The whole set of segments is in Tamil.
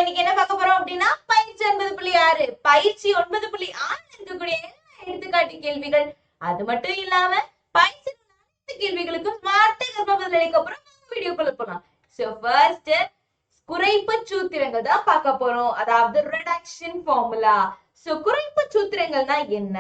இன்னைக்கு என்ன பார்க்க போறோம் அப்படின்னா பயிற்சி 9.6 பயிற்சி 9.6 இருக்கக்கூடிய எல்லா எடுத்துக்காட்டு கேள்விகள். அது மட்டும் இல்லாம பயிற்சி கேள்விகளுக்கும் ஸ்மார்ட் பதில் அளிக்க போறோம். வீடியோக்குள்ள போலாம். சோ ஃபர்ஸ்ட் குறைப்பு சூத்திரங்கள் தான் பார்க்க போறோம். அதாவது ரிடக்ஷன் ஃபார்முலா. சோ குறைப்பு சூத்திரங்கள்னா என்ன?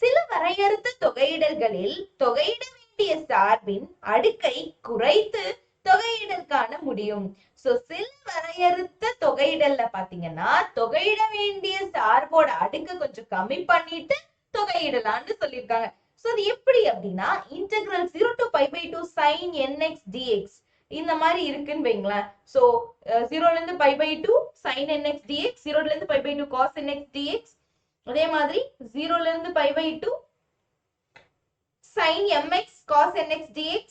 சில வரையறுத்த தொகையிடல்களில் தொகையிட வேண்டிய சார்பின் அடுக்கை குறைத்து தொகையிடல் காண முடியும். சோ சில வரையறுத்த தொகையிடல்ல பாத்தீங்கன்னா தொகையிட வேண்டிய சார்போட அடுக்க கொஞ்சம் கம்மி பண்ணிட்டு தொகையிடலாம்னு சொல்லியிருக்காங்க. சோ அது எப்படி அப்படின்னா integral 0 to pi by 2 sin nx dx இந்த மாதிரி இருக்குன்னு வைங்களேன். சோ 0ல இருந்து pi by 2 sin nx dx, 0ல இருந்து pi by 2 cos nx dx, அதே மாதிரி 0ல இருந்து pi by 2 sin mx cos nx dx,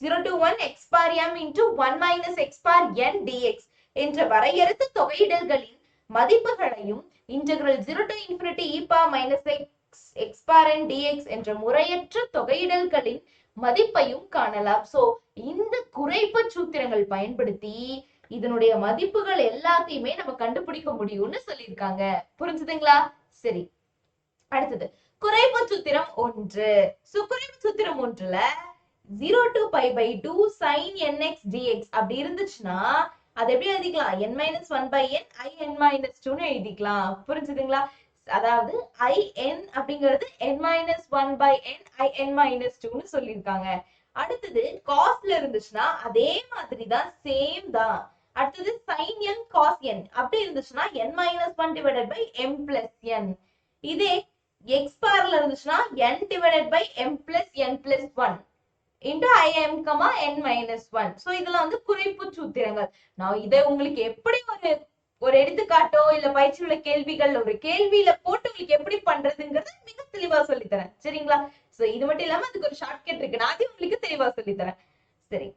0 to 1 x bar m into 1 minus x bar n dx என்ற வரையறுத்த தொகையிடல்களின் மதிப்புகளையும் integral 0 to infinity e power minus x bar n dx என்ற முறையற்ற தொகையிடல்களின் மதிப்பையும் காணலாம். சோ இந்த குறைப்பு சூத்திரங்கள் பயன்படுத்தி இதனுடைய மதிப்புகள் எல்லாத்தையுமே நம்ம கண்டுபிடிக்க முடியும்னு சொல்லியிருக்காங்க. புரிஞ்சுதுங்களா? சரி, அடுத்தது குறைப்பு சூத்திரம் 1. குறைப்பு சூத்திரம் 1ல 0 to pi by 2 sin nx dx அப்படி இருந்துச்சுன்னா அது எப்படி எழுதிக்கலாம்? n minus 1 by n i n minus 2 ன்னு எழுதிக்கலாம். புரிஞ்சுதுங்களா? அதாவது in அப்படிங்கிறது n minus 1 by n i n minus 2 ன்னு சொல்லியிருக்காங்க. அடுத்தது காஸ்ல இருந்துச்சுன்னா அதே மாதிரி தான், சேம் தான். அடுத்தது sin n cos n அப்படி இருந்துச்சுன்னா n minus 1 divided by m plus n. இதே x பார்ல இருந்துச்சுன்னா n divided by m plus n plus 1 into im, n minus 1. So இதெல்லாம் வந்து குறைப்பு சூத்திரங்கள். நான் இதை உங்களுக்கு எப்படி ஒரு எடுத்துக்காட்டோ இல்ல பயிற்சி உள்ள கேள்விகள் ஒரு கேள்வியில போட்டு உங்களுக்கு எப்படி பண்றதுங்கிறது மிக தெளிவா சொல்லித்தரேன். சரிங்களா? சோ இது மட்டும் இல்லாம அதுக்கு ஒரு ஷார்ட்கட் இருக்கு, நான் அதையும் உங்களுக்கு தெளிவா சொல்லித்தரேன். சரி,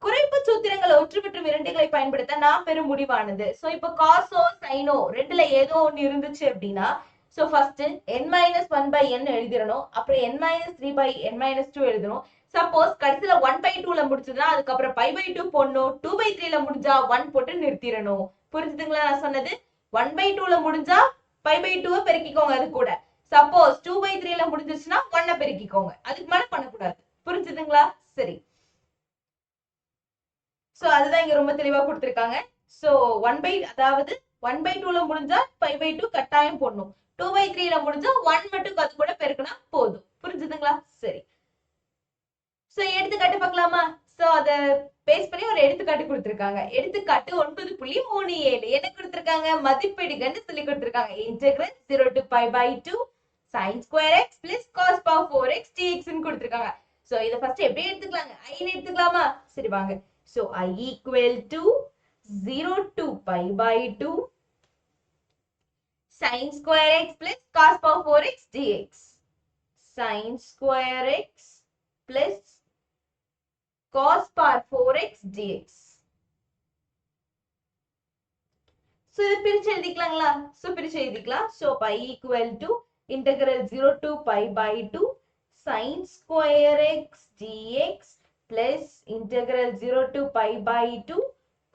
குறைப்பு சூத்திரங்கள் ஒன்று மற்றும் இரண்டுகளை பயன்படுத்த நான் பெரும் முடிவானது. சோ இப்போ காசோ சைனோ ரெண்டுல ஏதோ ஒண்ணு இருந்துச்சு அப்படின்னா so first n minus 1 by n எழுதிடணும். அப்புறம் n minus 3 by n minus 2 எழுதணும். சப்போஸ் கடைசியில 1 by 2ல முடிச்சதுன்னா அதுக்கப்புறம் pi by 2 போடணும். 2 by 3ல முடிஞ்சா 1 போட்டு நிறுத்திடணும். புரிஞ்சுதுங்களா நான் சொன்னது? 1 by 2ல முடிஞ்சா pi by 2 பெருக்கிக்கோங்க அது கூட. Suppose 2 by 3ல முடிஞ்சிச்சுன்னா 1 பெருக்கிக்கோங்க. அதுக்கு மேல பண்ணக்கூடாது. புரிஞ்சுதுங்களா? சரி, சோ அதுதான் இங்க ரொம்ப தெளிவா கொடுத்திருக்காங்க. சோ 1 by 2ல முடிஞ்சா pi by 2 கட்டாயம் போடணும். 2 by 3ல முடிஞ்சா 1 மட்டும் அது கூட பெருக்கினா போதும். புரிஞ்சுதுங்களா? சரி, சோ எடுத்துக்காட்டு பார்க்கலாமா? சோ அத பேஸ் பண்ணி ஒரு எடுத்துக்காட்டு கொடுத்திருக்காங்க. எடுத்துக்காட்டு 9.37 என்ன கொடுத்திருக்காங்க? மதிப்பிடுகன்னு சொல்லி கொடுத்திருக்காங்க. Integral 0 to pi by 2 sin square x plus cos power 4x dx ன்னு கொடுத்திருக்காங்க. சோ இத ஃபர்ஸ்ட் எப்படி எடுத்துக்கலாங்க? i ன்னு எடுத்துக்கலாமா? சரி வாங்க. So i equal to 0 to pi by 2 sin square x plus cos power 4x dx. Sin square x plus cos power 4x dx. So இத பிரிச்சு எழுதிக்கலாங்களா? சோ பிரிச்சு எழுதிக்கலாம். So pi equal to integral 0 to pi by 2 sin square x dx plus integral 0 to pi by 2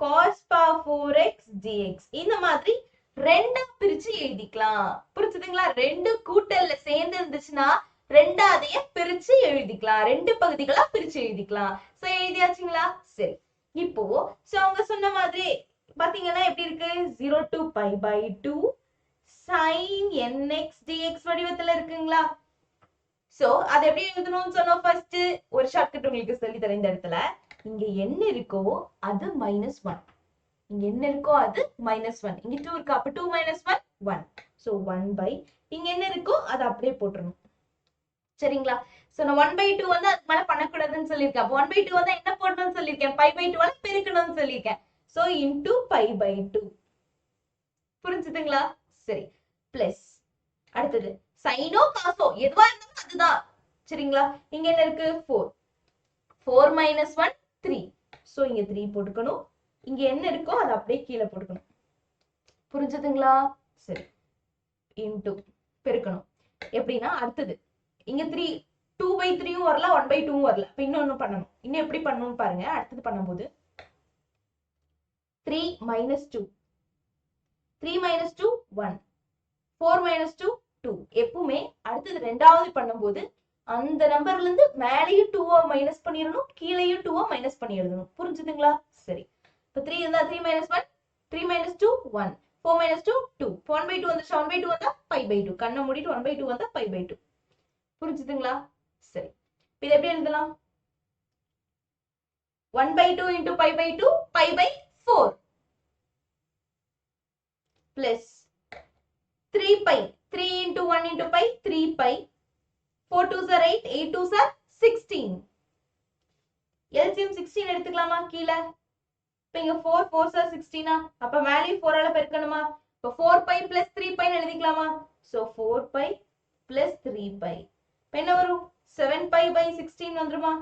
cos power 4x dx. இந்த மாதிரி ரெண்டா பிரிச்சு எழுதிக்கலாம். புரிஞ்சுதுங்களா? ரெண்டு கூட்டல்ல சேர்ந்து இருந்துச்சுன்னா ரெண்டாவதைய பிரிச்சு எழுதிக்கலாம். ரெண்டு பகுதிகளா பிரிச்சு எழுதிக்கலாம். சோ எழுதியாச்சுங்களா? சரி, இப்போ சோ அவங்க சொன்ன மாதிரி பாத்தீங்கன்னா எப்படி இருக்கு? 0 to pi by 2 sin nx dx வடிவத்துல இருக்குங்களா? சோ அது எப்படி எழுதணும்னு சொன்னோம். ஃபர்ஸ்ட் ஒரு ஷார்ட்கட் உங்களுக்கு சொல்லி தரேன். இந்த இடத்துல இங்க என்ன இருக்கோ அது -1, இங்க என்ன இருக்கோ அது -1, இங்க 2 இருக்கு, அப்ப 2 minus 1 1. சோ 1 by இங்க என்ன இருக்கோ அது அப்படியே போட்டுறணும். சரிங்களா? சோ நான் 1 by 2 வந்து அதுக்கு மேல பண்ணக்கூடாதுன்னு சொல்லியிருக்கேன். அப்ப 1 by 2 வந்து என்ன போடணும்னு சொல்லியிருக்கேன்? pi by 2 ஆல பெருக்கணும்னு சொல்லியிருக்கேன். So into pi by 2. புரிஞ்சுதுங்களா? சரி, பிளஸ் அடுத்தது சைனோ காசோ எதுவா இருந்தாலும் அதுதான். சரிங்களா? இங்க என்ன இருக்கு? 4. 4 minus 1 3. சோ இங்க 3 போட்டுக்கணும். இங்க என்ன இருக்கோ அது அப்படியே கீழே போட்டுக்கணும். புரிஞ்சுதுங்களா? சரி, into பெருக்கணும். எப்படின்னா அடுத்தது இங்க 2 by 3யும் வரல, 1 by 2வும் வரல. இப்ப இன்னொன்னு பண்ணணும். இன்னும் எப்படி பண்ணணும்னு பாருங்க. அடுத்தது பண்ணும்போது 3 minus 2 3 minus 2 1, 4 minus 2 2. எப்பவுமே அடுத்தது ரெண்டாவது பண்ணும்போது அந்த நம்பர்ல இருந்து மேலேயும் 2 மைனஸ் பண்ணிடணும், கீழேயும் 2 மைனஸ் பண்ணி எழுதணும். புரிஞ்சுதுங்களா? சரி, இப்போ 3 இருந்தா 3 minus 1, 3 minus 2 1, 4 minus 2 2, 1/2 வந்துச்சு, 1/2 வந்தா 5/2. கண்ணை மூடிட்டு 1/2 வந்தா 5/2. புரிஞ்சுதுங்களா? சரி, இது எப்படி எழுதலாம்? 1/2 into 5/2 pi/4 plus 3 pi, 3 into 1 into pi 3 pi, 4 2s are 8, 8 2s are 16. LCM 16 எடுத்துக்கலாமா? கீழே இப்போ இங்க 4 4s are 16. அப்ப வேல்யூ 4 ஆல பெருக்கணுமா? இப்போ 4 pi plus 3 pi எழுதிக்கலாமா? so 4 pi plus 3 pi இப்போ என்ன வரும்? 7 pi by 16 வந்துருமா?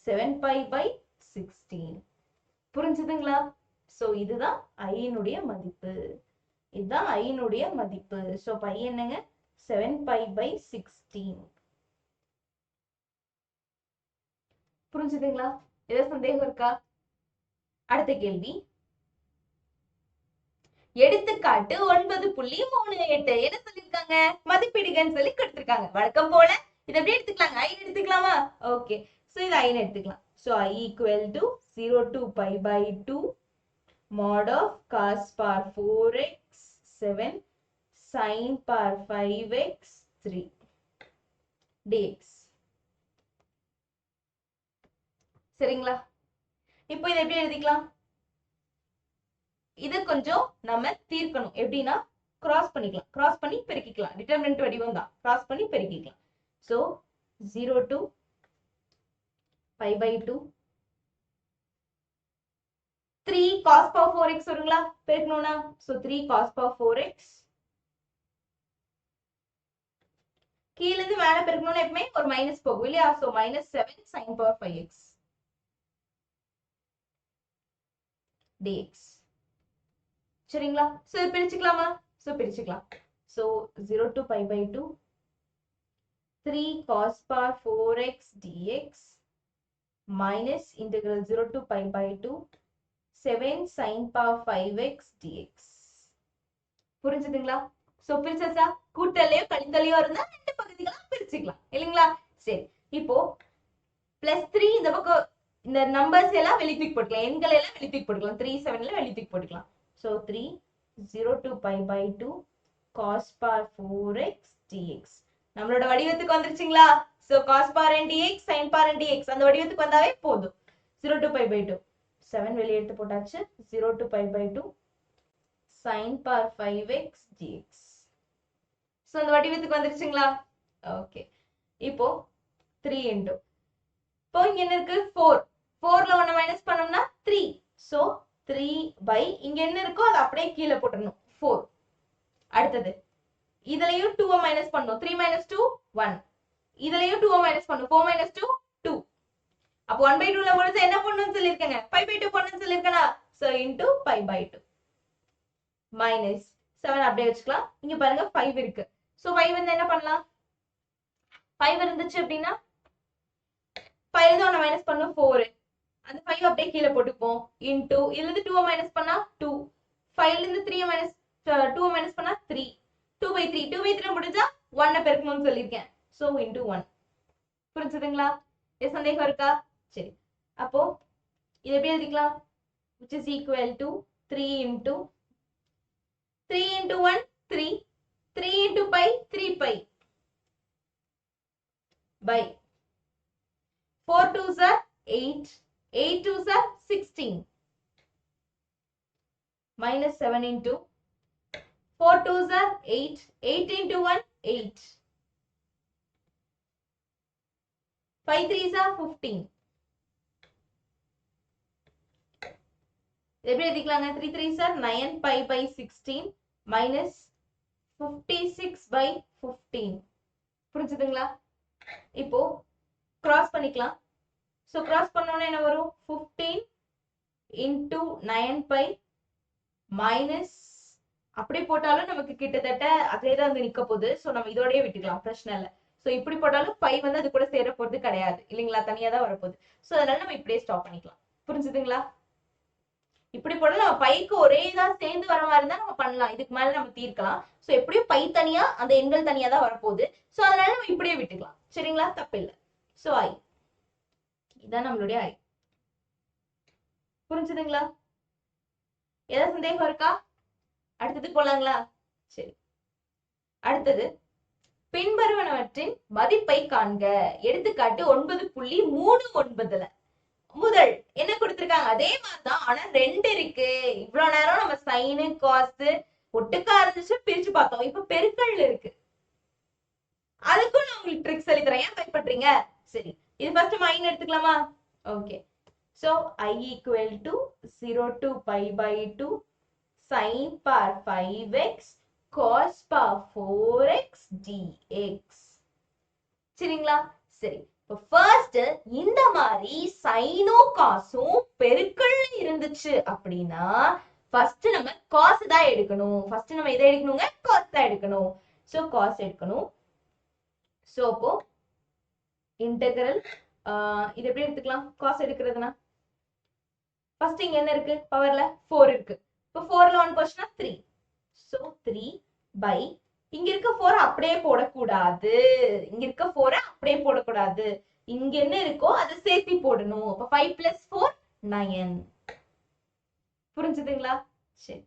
7 pi by 16. புரிஞ்சுதுங்களா? சோ இதுதான் ஐனுடைய மதிப்பு. இதுதான் ஐனுடைய மதிப்பு. சோ பை என்னங்க? 7 pi by 16. புரிஞ்சுதுங்களா? ஏதாவது சந்தேகம் இருக்கா? அடுத்த கேள்வி, எடுத்துக்காட்டு 9.38 என்ன சொல்லிருக்காங்க? மதிப்பீடுகன்னு சொல்லி கொடுத்திருக்காங்க. வழக்கம் போல இதை எப்படி எடுத்துக்கலாங்க? ஐ எடுத்துக்கலாமா? ஓகே, சோ இது ஐன்னு எடுத்துக்கலாம். So I equal to 0 to pi by 2 mod of cos power 4x 7 sin power 5x 3 dx. சரிங்களா? இப்போ இதை எப்படி எழுதிக்கலாம்? இது கொஞ்சம் நம்ம தீர்க்கணும். எப்படின்னா கிராஸ் பண்ணிக்கலாம், கிராஸ் பண்ணி பெருக்கிக்கலாம். டிட்டர்மினன்ட் வடிவம் தான், கிராஸ் பண்ணி பெருக்கிக்கலாம். So 0 to pi by 2 3 cos power 4x வருங்களா பெருக்கணும்னா? சோ 3 cos power 4x, கீழ இருந்து மேல பெருக்கணும்னா எப்பவுமே ஒரு மைனஸ் போகும் இல்லையா? So -7 sin power 5x dx. சரிங்களா? சோ இது பிரிச்சுக்கலாமா? சோ பிரிச்சுக்கலாம். So 0 to pi by 2 3 cos power 4x dx minus integral 0 to pi by 2 7 sin power 5x dx. புரிஞ்சுதுங்களா? சோ பிரிச்சாச்சா? கூட்டலையோ கழித்தலையோ இருந்தா ரெண்டு பகுதிகளா பிரிச்சுக்கலாம் இல்லைங்களா? சரி, இப்போ +3 இந்த பக்கம் இந்த நம்பர்ஸ் எல்லாம் வெளிய தூக்கி போட்டுக்கலாம், எண்களை எல்லாம் வெளிய தூக்கி போட்டுக்கலாம். 3 7ல வெளிய தூக்கி போட்டுக்கலாம். So 3 0 to pi by 2 cos power 4x dx. நம்மளோட வடிவத்துக்கு வந்துருச்சுங்களா? So cos power n dx sin power n dx அந்த வடிவத்துக்கு வந்தாவே போதும். 0 to pi by 2 7 வெளிய எடுத்து போட்டாச்சு. 0 to pi by 2 sin power 5x dx. So அந்த வடிவத்துக்கு வந்துருச்சுங்களா? ஓகே, இப்போ 3 into இப்போ இங்க என்ன இருக்கு? 4 4ல 1 மைனஸ் பண்ணோம்னா 3. சோ 3 by இங்க என்ன இருக்கோ அதை அப்படியே கீழே போட்டுறணும் 4. அடுத்தது இதுலயும் 2 மைனஸ் பண்ணனும். 3 minus 2 1. இதுலயும் 2 மைனஸ் பண்ணனும். 4 minus 2 2. அப்ப 1/2ல முடிஞ்சா என்ன பண்ணனும்னு சொல்லிருக்கேங்க? pi by 2 பண்ணனும்னு சொல்லிருக்கேனா? So into pi by 2 minus 7 அப்படியே வச்சுக்கலாம். இங்க பாருங்க 5 இருக்கு. சோ 5 வந்து என்ன பண்ணலாம்? 5 இருந்துச்சு அப்படின்னா 5 ல 1 மைனஸ் பண்ணனும் 4. அந்த 5 அப்படியே கீழே போட்டுப்போம். into இதுல இருந்து 2 மைனஸ் பண்ணா 2. 5ல இருந்து 3 மைனஸ் 2 மைனஸ் பண்ணா 3. 2/3 2/3 முடிஞ்சா 1 பெருக்கணும்னு சொல்லிருக்கேன். So into 1. புரிஞ்சுதுங்களா? ஏ சந்தேகம் இருக்கா? சரி, அப்போ இது எப்படி எழுதிக்கலாம்? which is equal to 3 into 1 3 3 into pi 3 pi by 4 2s are 8 8 2s are 16 minus 7 into 4 2s are 8 8 into 1 8 5 3s are 15. எப்படி எழுதிக்கலாங்க? 3 3s are 9 pi by 16 minus 56 by 15. புரிஞ்சுதுங்களா? இப்போ கிராஸ் பண்ணிக்கலாம். சோ கிராஸ் பண்ணோம்னா என்ன வரும்? 15 into 9 pi minus அப்படி போட்டாலும் நமக்கு கிட்டத்தட்ட அதே தான் வந்து நிக்க போகுது. சோ நம்ம இதோடயே விட்டுக்கலாம், பிரச்சனை இல்லை. சோ இப்படி போட்டாலும் பை வந்து அது கூட சேர போறது கிடையாது இல்லைங்களா? தனியா தான் வரப்போகுது. சோ அதனால நம்ம இப்படியே ஸ்டாப் பண்ணிக்கலாம். புரிஞ்சுதுங்களா? இப்படி போட நம்ம பைக்கு ஒரே இதா சேர்ந்து வர மாதிரி இருந்தா நம்ம பண்ணலாம், இதுக்கு மேல நம்ம தீர்க்கலாம். சோ எப்படியும் பை தனியா அந்த எண்கள் தனியா தான் வரப்போகுது. சோ அதனால நம்ம இப்படியே விட்டுக்கலாம். சரிங்களா, தப்பு இல்லை. சோ ஐ இதான் நம்மளுடைய ஐ. புரிஞ்சுதுங்களா? ஏதாவது சந்தேகம் இருக்கா? அடுத்தது போலாங்களா? சரி, அடுத்தது பின்வருவனவற்றின் மதிப்பை காண்க. எடுத்துக்காட்டு 9.39ல முதல் என்ன கொடுத்திருக்காங்க, அதே மாதிரிதான், ஆனா 2 இருக்கு. இவ்வளவு நேரம் நம்ம சைனு காசு ஒட்டுக்கா இருந்துச்சு பிரிச்சு பார்த்தோம், இப்ப பெருக்கல் இருக்கு. அதுக்கும் நான் உங்களுக்கு ட்ரிக் சொல்லி தரேன், ஏன் பயப்படுறீங்க? சரி, இது ஃபர்ஸ்ட் மைன் எடுத்துக்கலாமா? Okay, so I equal to 0 to pi by 2 sin power 5x cos power 4x dx. சரிங்களா? சரி, இப்போ ஃபர்ஸ்ட் இந்த மாதிரி சைனும் காசும் பெருக்கல் இருந்துச்சு அப்படின்னா ஃபர்ஸ்ட் நம்ம காசு தான் எடுக்கணும். ஃபர்ஸ்ட் நம்ம இதை எடுக்கணுங்க, காசு தான் எடுக்கணும். சோ காசு எடுக்கணும். சோ அப்போ இன்டெகிரல் இது எப்படி எடுத்துக்கலாம்? காசு எடுக்கிறதுனா ஃபர்ஸ்ட் இங்க என்ன இருக்கு? பவர்ல 4 இருக்கு. இப்போ 4ல 1 போச்சுனா 3. சோ 3 பை இங்க இருக்க 4 அப்படியே போடக்கூடாது. இங்க இருக்க 4 அப்படியே போடக்கூடாது. இங்க என்ன இருக்கோ அதை சேர்த்து போடணும். அப்ப 5 plus 4 9. புரிஞ்சுதுங்களா? சரி,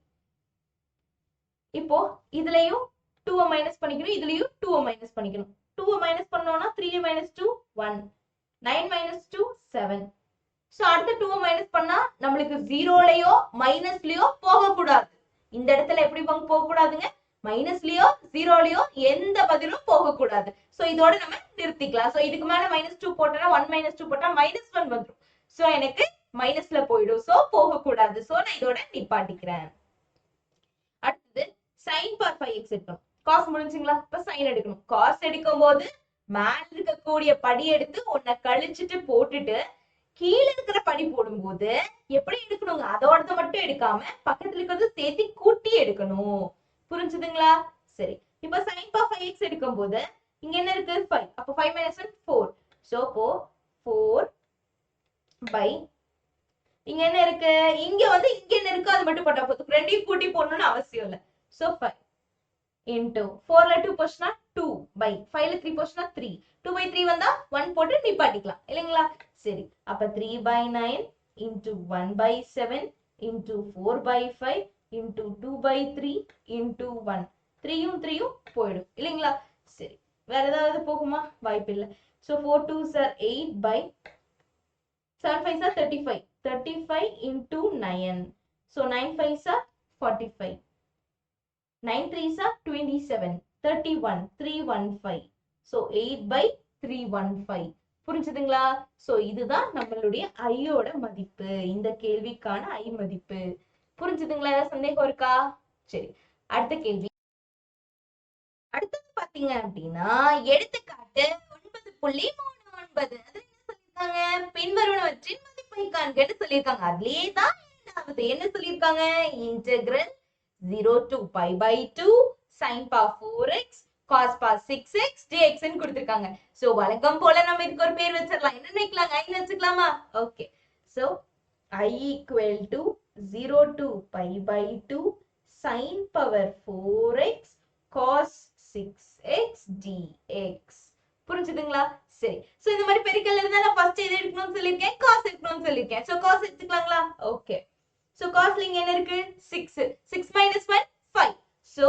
இப்போ இதுலயும் 2 மைனஸ் பண்ணிக்கணும், இதுலயும் 2 மைனஸ் பண்ணிக்கணும். 2 மைனஸ் பண்ணோம்னா 3 minus 2 1, 9 minus 2 7. சோ அடுத்த 2 மைனஸ் பண்ணா நம்மளுக்கு ஜீரோலயோ மைனஸ்லயோ போக கூடாது. இந்த இடத்துல எப்படி போக கூடாதுங்க? மைனஸ்லயோ ஜீரோலயோ எந்த பதிலும் போக கூடாது. சோ இதோட நம்ம நிறுத்திக்கலாம். சோ இதுக்கு மேல -2 போட்டா 1 - 2 போட்டா -1 வந்துரும். சோ எனக்கு மைனஸ்ல போயிடும். சோ போக கூடாது. சோ நான் இதோட நிப்பாட்டிக்கிறேன். அடுத்தது sin power 5x எடுக்கணும். காசு முடிஞ்சுங்களா? இப்ப சைன் எடுக்கணும். காசு எடுக்கும் போது மேல இருக்கக்கூடிய படி எடுத்து ஒன்ன கழிச்சிட்டு போட்டுட்டு கீழே இருக்கிற படி போடும்போது எப்படி எடுக்கணுங்க? அதோடத மட்டும் எடுக்காம பக்கத்துல இருக்கிறது சேர்த்து கூட்டி எடுக்கணும். புரிஞ்சுதுங்களா? சரி, இப்ப sin power 5x எடுக்கும் போது இங்க என்ன இருக்கு? 5. அப்ப 5 - 1 4. சோ 4 by இங்க என்ன இருக்கு? இங்க வந்து இங்க என்ன இருக்கோ அது மட்டும் போட்டா போதும். ரெண்டையும் கூட்டி போடணும்னு அவசியம் இல்ல. சோ 5 into 4ல 2 போச்சுனா 2 by 5ல 3 போச்சுனா 3. 2 by 3 வந்தா 1 போட்டு நிப்பாட்டிக்கலாம் இல்லைங்களா? சரி, அப்ப 3 by 9 into 1 by 7 into 4 by 5 into 2 by 3 into 1. 3யும் 3யும் போயிடும் இல்லைங்களா? சரி, வேற ஏதாவது போகுமா? வாய்ப்பு இல்லை. So 4 2s are 8 by 7 5s are 35. 35 into 9. So 9 5s are 45. 9 3s are 27. 31 315. So 8 by 315. புரிஞ்சுதுங்களா? சோ இதுதான் நம்மளுடைய ஐயோட மதிப்பு. இந்த கேள்விக்கான ஐ மதிப்பு. புரிஞ்சுதுங்களா? ஏதாவது சந்தேகம் இருக்கா? சரி, அடுத்த கேள்வி. அடுத்தது பாத்தீங்க அப்படின்னா எடுத்துக்காட்டு 9.39. அது என்ன சொல்லிருக்காங்க? பின்வருவனவற்றின் மதிப்பை காண்கன்னு சொல்லியிருக்காங்க. அதுலயே தான் இரண்டாவது என்ன சொல்லியிருக்காங்க? Integral 0 to pi by 2 sin power 4x cos power 6x dx ன்னு கொடுத்திருக்காங்க. சோ வழக்கம் போல நம்ம இதுக்கு ஒரு பேர் வச்சிரலாம். என்ன நினைக்கலாங்க? ஐ வச்சுக்கலாமா? Okay, so I equal to 0 to pi by 2 sin power 4x cos 6x dx. புரிஞ்சுதுங்களா? சரி, சோ இந்த மாதிரி பெருக்கல் இருந்தா நான் ஃபர்ஸ்ட் எது எடுக்கணும்னு சொல்லிருக்கேன்? காஸ் எடுக்கணும்னு சொல்லிருக்கேன். சோ காஸ் எடுத்துக்கலாங்களா? ஓகே, so cosல இங்க என்ன இருக்கு? 6. 6 minus 1 5. So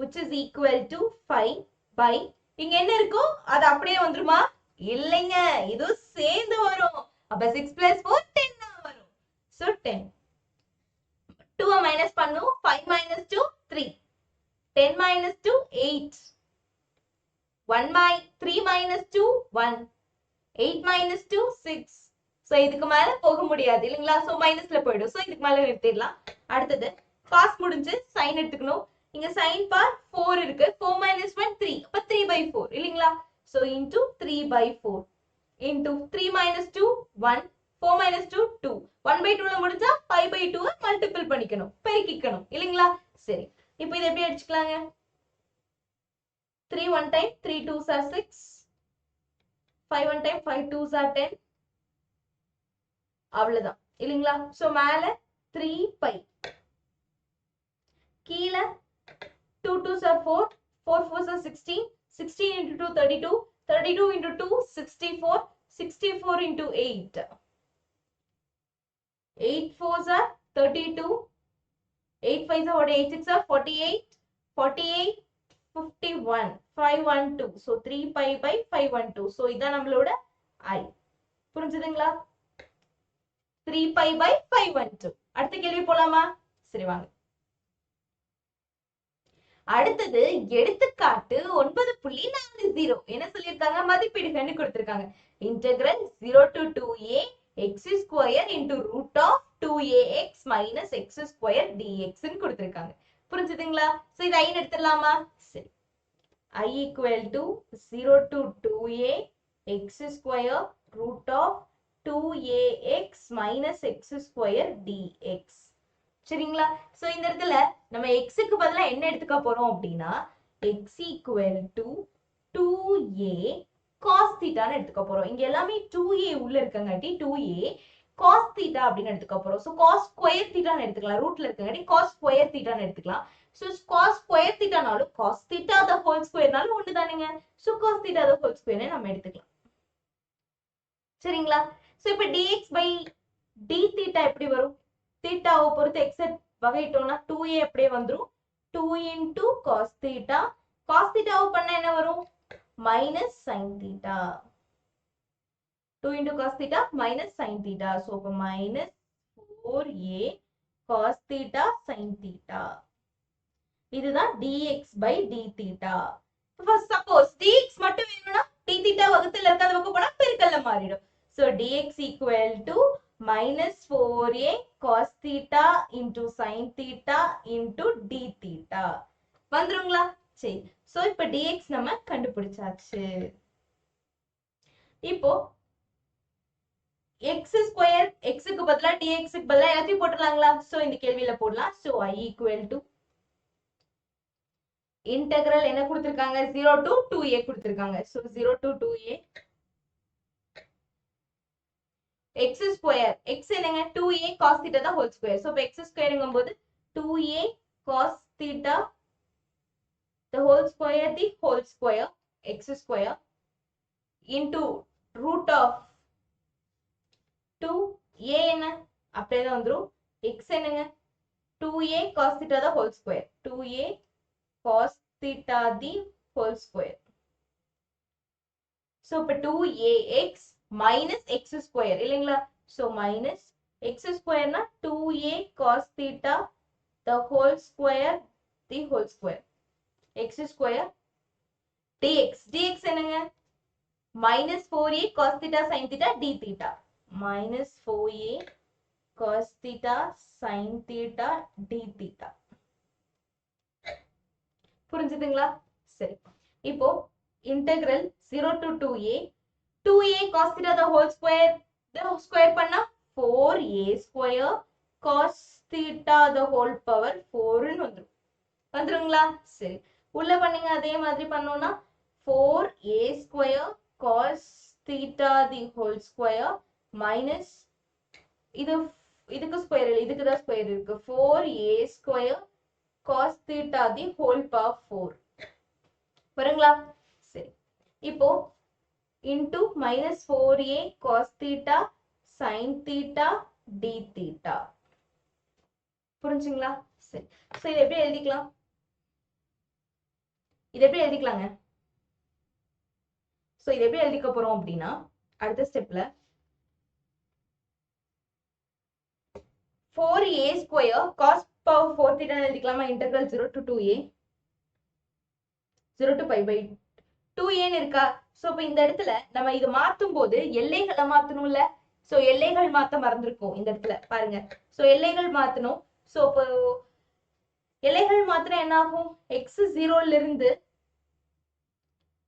which is equal to 5 by இங்க என்ன இருக்கோ அது அப்படியே வந்துருமா? இல்லைங்க, இது சேர்ந்து வரும். அப்ப 6 plus 4 10 தான் வரும். So 10. 2 minus பண்ணும். 5 minus 2 3. 10 minus 2 8. 1 by 3 minus 2 1. 8 minus 2 6. So இதுக்கு மேல போக முடியாது இல்லைங்களா? சோ மைனஸ்ல போயிடும். சோ இதுக்கு மேல நிறுத்திடலாம். அடுத்தது காஸ் முடிஞ்சு சைன் எடுத்துக்கணும். இங்க sin power 4 இருக்கு. 4 minus 1 3. அப்ப 3 by 4 இல்லைங்களா? So into 3 by 4 into 3 minus 2 1. 4 minus 2 2. 1 by 2ல முடிஞ்சா 5 by 2 மல்டிபிள் பண்ணிக்கணும், பெருக்கிக்கணும் இல்லைங்களா? சரி, இப்போ இதை எப்படி அடிச்சுக்கலாங்க? 3 1 time 3 2s are 6. 5 1 time 5 2s are 10. அவ்வளவுதான் இல்லைங்களா? சோ மேல 3 pi. கீழே 2 2s are 4, 4 4s are 16, 16 into 2 32, 32 into 2 64, 64 into 8. 8 4s are 32, 8 5s are 8 6 are 48, 48 51, 512. So 3 pi by 512. So இதான் நம்மளோட I. புரிஞ்சுதுங்களா? 3 pi by 512. அடுத்த கேள்வி போலாமா? சரி வாங்க. அடுத்தது எடுத்துக்காட்டு 9.40. என்ன சொல்லிருக்காங்க? மதிப்பீடுகள்னு கொடுத்திருக்காங்க. Integral 0 to 2a x square into root of 2ax minus x square dx ன்னு கொடுத்திருக்காங்க. புரிஞ்சுதுங்களா? சோ இத ஐன்னு எடுத்துடலாமா? சரி. I equal to 0 to 2a x square root of 2ax minus x square dx. சரிங்களா? சோ இந்த இடத்துல நம்ம x க்கு பதிலா என்ன எடுத்துக்க போறோம் அப்படின்னா x equal to 2a cos theta ன்னு எடுத்துக்க போறோம். இங்க எல்லாமே 2a உள்ள இருக்கங்காட்டி 2a cos theta அப்படின்னு எடுத்துக்க போறோம். சோ cos square theta ன்னு எடுத்துக்கலாம். ரூட்ல இருக்கங்காட்டி cos square theta ன்னு எடுத்துக்கலாம். சோ cos square theta நாலும் cos theta the whole square நாலும் ஒண்ணு தானுங்க. So cos theta the whole square ன்னு நம்ம எடுத்துக்கலாம். சரிங்களா? சோ இப்போ dx by d theta எப்படி வரும்? தீட்டாவை பொறுத்து x வகையிட்டோம்னா 2a அப்படியே வந்துரும். 2 into cos theta. cos theta பண்ணா என்ன வரும்? minus sin theta. 2 into cos theta minus sin theta. So minus 4a cos theta sin theta. இதுதான் dx by d theta. First suppose dx மட்டும் வேணும்னா d theta வகுத்துல இருக்காத பக்கம் போனா பெருக்கல்ல மாறிடும். So dx equal to minus 4a cos theta into sin theta into d theta. வந்துருங்களா? சரி. சோ இப்போ dx நம்ம கண்டுபிடிச்சாச்சு. இப்போ x square x க்கு பதிலா dx க்கு பதிலா எல்லாத்தையும் போட்டுடலாங்களா? சோ இந்த கேள்வியில போடலாம். So I equal to integral என்ன கொடுத்திருக்காங்க? 0 to 2a கொடுத்திருக்காங்க. So 0 to 2a x square x என்னங்க? 2a cos theta the whole square. So x squareங்கும்போது 2a cos theta the whole square x square into root of 2a என்ன? அப்படியே தான் வந்துரும். x என்னங்க? 2a cos theta the whole square. 2a cos theta the whole square. So இப்போ 2ax minus x square இல்லைங்களா? So minus x square னா 2a cos theta the whole square x square dx. dx என்னங்க? minus 4a cos theta sin theta d theta. minus 4a cos theta sin theta d theta. புரிஞ்சுதுங்களா? சரி. இப்போ integral 0 to 2a 2a cos theta the whole square பண்ணா 4a square cos theta the whole power 4 ன்னு வந்துருங்களா? சரி. உள்ள பண்ணீங்க அதே மாதிரி பண்ணோம்னா 4a square cos theta the whole square minus இதுக்கு ஸ்கொயர் இல்லை, இதுக்கு தான் ஸ்கொயர் இருக்கு. 4a square cos theta the whole power 4 வருங்களா? சரி. இப்போ into minus 4a cos theta sin theta d theta. புரிஞ்சுங்களா? சரி. சோ இதை எப்படி எழுதிக்கலாம்? சோ இதை எப்படி எழுதிக்க போறோம் அப்படின்னா அடுத்த ஸ்டெப்ல 4a square cos power 4 theta எழுதிக்கலாமா? integral 0 to 2a 0 to pi by 2a ன்னு இருக்கா? சோ இப்ப இந்த இடத்துல நம்ம இது மாத்தும் போது எல்லைகளை மாத்தணும்ல. சோ எல்லைகள் மாத்த மறந்துருக்கோம் இந்த இடத்துல பாருங்க. சோ எல்லைகள் மாத்தணும். சோ இப்போ எல்லைகள் மாத்தினா என்ன ஆகும்? x 0ல இருந்து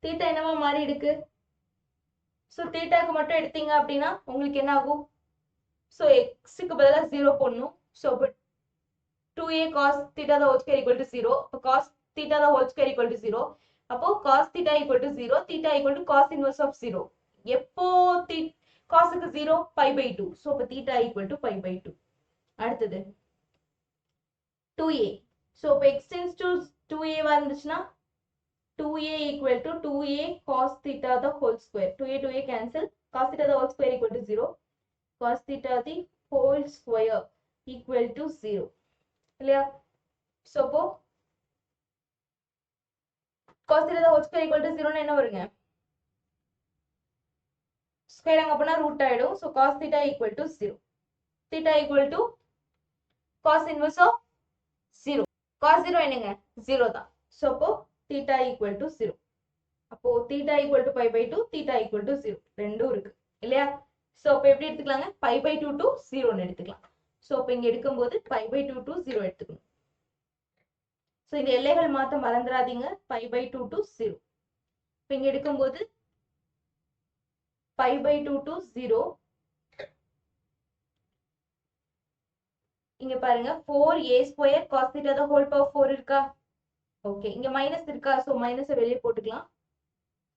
தீட்டா என்னவா மாறி இருக்கு? சோ தீட்டாக்கு மட்டும் எடுத்தீங்க அப்படின்னா உங்களுக்கு என்ன ஆகும்? சோ x க்கு பதிலா 0 போடணும். சோ இப்போ 2a cos theta the whole square equal to 0. அப்போ cos theta the whole square equal to 0. அப்போ cos theta equal to 0, theta equal to cos inverse of 0. எப்போ cos க்கு 0 pi by 2. So அப்போ theta equal to pi by 2. அடுத்தது 2a. so இப்போ x tends to 2a வந்துச்சுன்னா 2a equal to 2a cos theta the whole square. 2a cancel. Cos theta the whole square equal to 0. Cos theta the whole square equal to 0. இல்லையா? so இப்போ cos theta the whole square equal to 0 என்ன வருங்க? ஸ்கொயர் அங்க போனா ரூட் ஆயிடும். so cos theta equal to 0. theta equal to cos inverse of 0. cos 0 என்னங்க? 0 தான். so இப்போ theta equal to 0. அப்போ theta equal to pi by 2, theta equal to 0. ரெண்டும் இருக்கு இல்லையா? so அப்போ எப்படி எடுத்துக்கலாங்க? pi by 2 to 0 ன்னு எடுத்துக்கலாம். so அப்போ இங்க எடுக்கும்போது pi by 2 to 0 எடுத்துக்கணும். so இந்த எல்லைகள் மாத்த மறந்துடாதீங்க. pi by 2 to 0. இப்போ இங்க எடுக்கும்போது pi by 2 to 0. இங்க பாருங்க 4a square cos theta the whole power 4 இருக்கா? ஓகே, இங்க மைனஸ் இருக்கா? சோ மைனஸை வெளியே போட்டுக்கலாம்.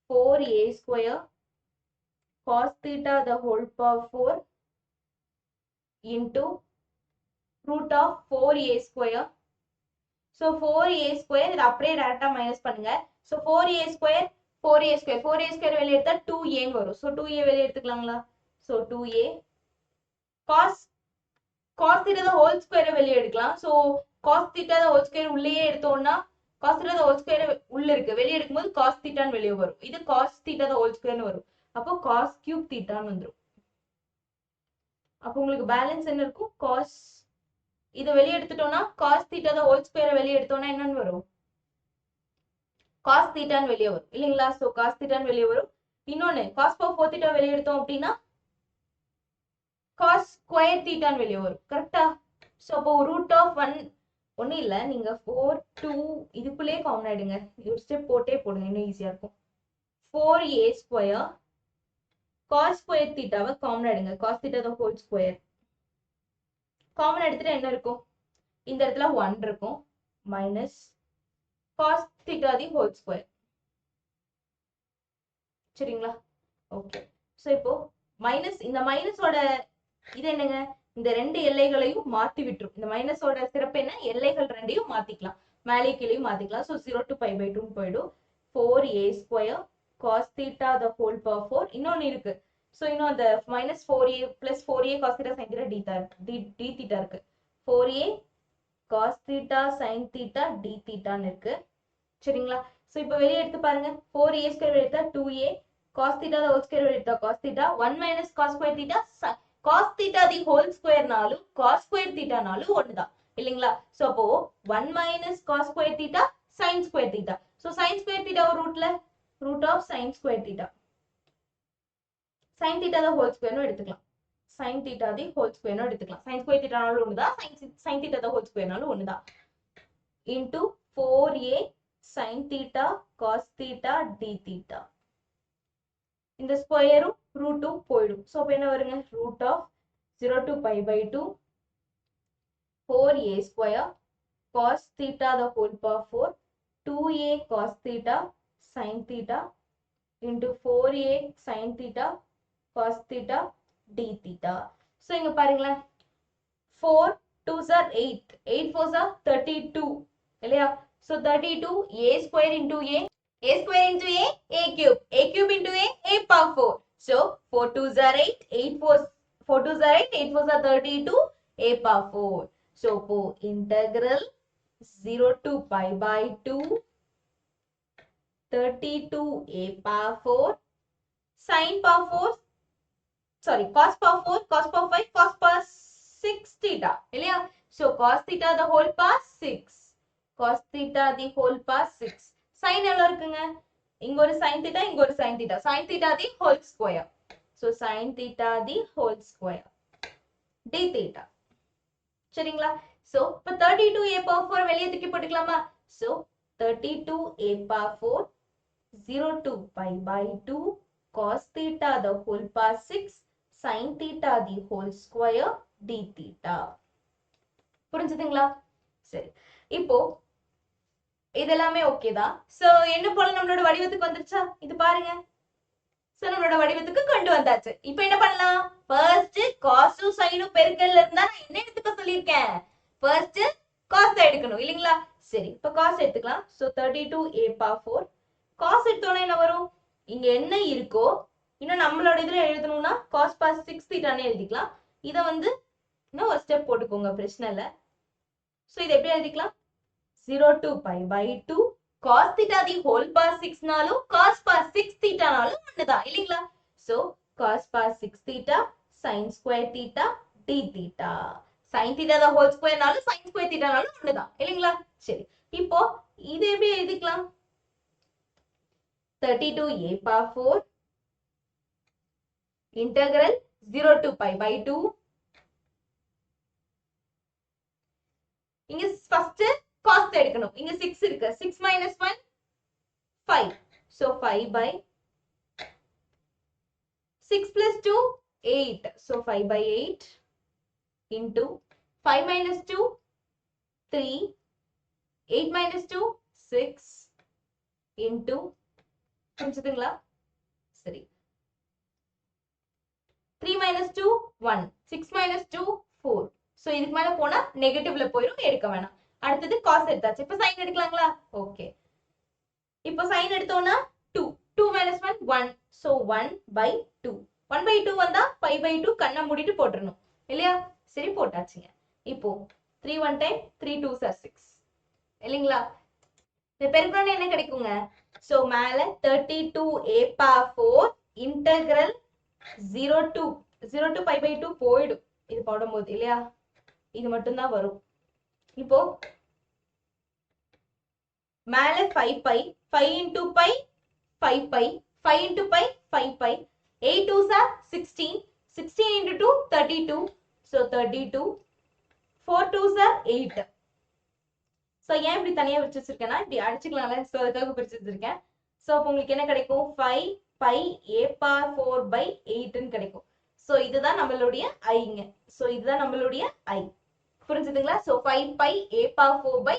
4a square cos theta the whole power 4 into root of 4a square. so 4a square இது அப்படியே டைரக்டா மைனஸ் பண்ணுங்க. so 4a square 4a square 4a square வெளியே எடுத்தா 2a ன்னு வரும். so 2a வெளியே எடுத்துக்கலாங்களா? so 2a cos theta the whole square வெளியே எடுக்கலாம். so cos theta the whole square உள்ளேயே எடுத்தோம்னா cos theta the whole square உள்ள இருக்கு, வெளியே எடுக்கும்போது cos theta ன்னு வெளியே வரும். இது cos theta the whole square ன்னு வரும். அப்போ cos cube theta ன்னு வந்துரும். அப்போ உங்களுக்கு பேலன்ஸ் என்ன இருக்கும்? cos இதை வெளியே எடுத்துட்டோம்னா cos theta the whole square வெளியே எடுத்தோம்னா என்னன்னு வரும்? cos theta ன்னு வெளியே வரும் இல்லைங்களா? so cos theta ன்னு வெளியே வரும். இன்னொன்னு cos power 4 theta வெளியே எடுத்தோம் அப்படின்னா cos square theta ன்னு வெளியே வரும். கரெக்டா? so அப்போ root of 1 ஒன்னும் இல்ல, நீங்க 4 2 இதுக்குள்ளே காமன் ஆயிடுங்க. ஒரு ஸ்டெப் போட்டே போடுங்க, இன்னும் ஈஸியா இருக்கும். 4a square cos square theta common ஆயிடுங்க. cos theta the whole square common எடுத்துட்டு என்ன இருக்கும்? இந்த இடத்துல 1 இருக்கும் minus cos theta the whole square. சரிங்களா? ஓகே, சோ இப்போ மைனஸ், இந்த மைனஸோட இது என்னங்க? இந்த ரெண்டு எல்லைகளையும் மாத்தி விட்டுரும். இந்த மைனஸோட சிறப்பு என்ன? எல்லைகள் ரெண்டையும் மாத்திக்கலாம், மேலே கீழையும் மாத்திக்கலாம். so 0 to pi by 2 போயிடும். 4a square cos theta the whole power 4. இன்னொன்னு இருக்கு. so இன்னும் அந்த minus 4a plus 4a cos theta sin theta d theta இருக்கு. 4a cos theta sin theta d theta ன்னு இருக்கு. சரிங்களா? so இப்போ வெளியே எடுத்து பாருங்க. 4a square வெளியே எடுத்தா 2a cos theta the whole square வெளியே எடுத்தா cos theta 1 minus cos square theta cos theta the whole square நாலும் cos square theta நாலும் ஒண்ணுதான் இல்லைங்களா? so அப்போ 1 minus cos square theta sin square theta. so sin square theta ஒரு ரூட்ல root of sin square theta. sin theta the whole square னு எடுத்துக்கலாம். sin theta the whole square னு எடுத்துக்கலாம். sin square theta நாலும் ஒண்ணுதான், sin theta the whole square நாலும் ஒண்ணுதான். into 4a sin theta cos theta d theta. இந்த ஸ்கொயரும் ரூட்டும் போயிடும். சோ அப்ப என்ன வருங்க? root of 0 to pi by 2 4a square cos theta the whole power 4 2a cos theta sin theta into 4a sin theta cos theta d theta. So இங்க பாருங்களேன், 4 2s are 8 8 4s are 32 இல்லையா? so 32 a square into a square into a cube into a power 4. so 4 2s are 8 8 4s 4 2s are 8 8 4s are 32 a power 4. so for integral 0 to pi by 2 32 a power 4 sin power 4 sorry cos power 4 cos power 5 cos power 6 theta இல்லையா? so cos theta the whole power 6 cos theta the whole power 6 sin எவ்வளவு இருக்குங்க? இங்க ஒரு sin theta இங்க ஒரு sin theta sin theta the whole square. so sin theta the whole square d theta. சரிங்களா? so இப்ப 32 a power 4 வெளியே தூக்கி போட்டுக்கலாமா? so 32 a power 4 0 to pi by 2 cos theta the whole power 6 sin theta the whole square d theta. புரிஞ்சுதுங்களா? சரி, இப்போ இதெல்லாமே ஓகே தான். சோ என்ன போல நம்மளோட வடிவத்துக்கு வந்துருச்சா? இது பாருங்க, சோ நம்மளோட வடிவத்துக்கு கொண்டு வந்தாச்சு. இப்போ என்ன பண்ணலாம்? ஃபர்ஸ்ட் காஸும் சைனும் பெருக்கல்ல இருந்தா நான் என்ன எடுத்துக்க சொல்லியிருக்கேன்? ஃபர்ஸ்ட் காஸ் தான் எடுக்கணும் இல்லீங்களா? சரி, இப்போ காஸ் எடுத்துக்கலாம். சோ 32a power 4 காஸ் எடுத்தோம்னா என்ன வரும்? இங்க என்ன இருக்கோ இன்னும் நம்மளோட இதுல எழுதணும்னா cos power 6 தீட்டானே எழுதிக்கலாம். இத வந்து இன்னும் ஒரு ஸ்டெப் போட்டுக்கோங்க, பிரச்சனை இல்ல. சோ இத எப்படி எழுதிக்கலாம்? 0 to pi by 2 cos theta the whole power 6 நாலும் cos power 6 theta நாலும் ஒண்ணுதான் இல்லீங்களா? So cos power 6 theta sin square theta d theta. sin theta the whole square நாலும் sin square theta நாலும் ஒண்ணுதான் இல்லீங்களா? சரி, இப்போ இதை எப்படி எழுதிக்கலாம்? 32a power 4 integral 0 to pi by 2. இங்க ஃபர்ஸ்ட் cos எடுக்கணும். இங்க 6 இருக்கு. 6 minus 1 5. So 5 by 6 plus 2 8. So 5 by 8 into 5 minus 2 3. 8 minus 2 6 into புரிஞ்சுதுங்களா? சரி, 3 minus 2 1. 6 minus 2 4. So இதுக்கு மேல போனா நெகட்டிவ்ல போயிடும், எடுக்க வேணாம். அடுத்தது cos எடுத்தாச்சு. இப்போ sin எடுக்கலாங்களா? ஓகே, இப்போ sin எடுத்தோம்னா 2. 2 minus 1 1. So 1 by 2. 1 by 2 வந்தா 5 by 2 கண்ணை மூடிட்டு போட்டுறணும் இல்லையா? சரி, போட்டாச்சுங்க. இப்போ 3 1 time 3 2s are 6 இல்லைங்களா? இந்த பெருக்கணும்னா என்ன கிடைக்குங்க? சோ மேல 32a power 4 integral 0 to pi by 2 போயிடும் இது போடும்போது இல்லையா? இது மட்டும் தான் வரும். இப்போ மேல 5 pi 5 into pi 5 pi 5 into pi 5 pi 8 2s are 16 16 into 2 32. So 32 4 2s are 8. So ஏன் இப்படி தனியா பிரிச்சு வச்சிருக்கேன்னா இப்படி அடிச்சுக்கலாம்ல, சோ அதுக்காக பிரிச்சு வச்சிருக்கேன். சோ அப்போ உங்களுக்கு என்ன கிடைக்கும்? 5 pi a power 4 by 8 ன்னு கிடைக்கும். சோ இதுதான் நம்மளுடைய ஐங்க. சோ இதுதான் நம்மளுடைய ஐ. புரிஞ்சுதுங்களா? So 5 pi a power 4 by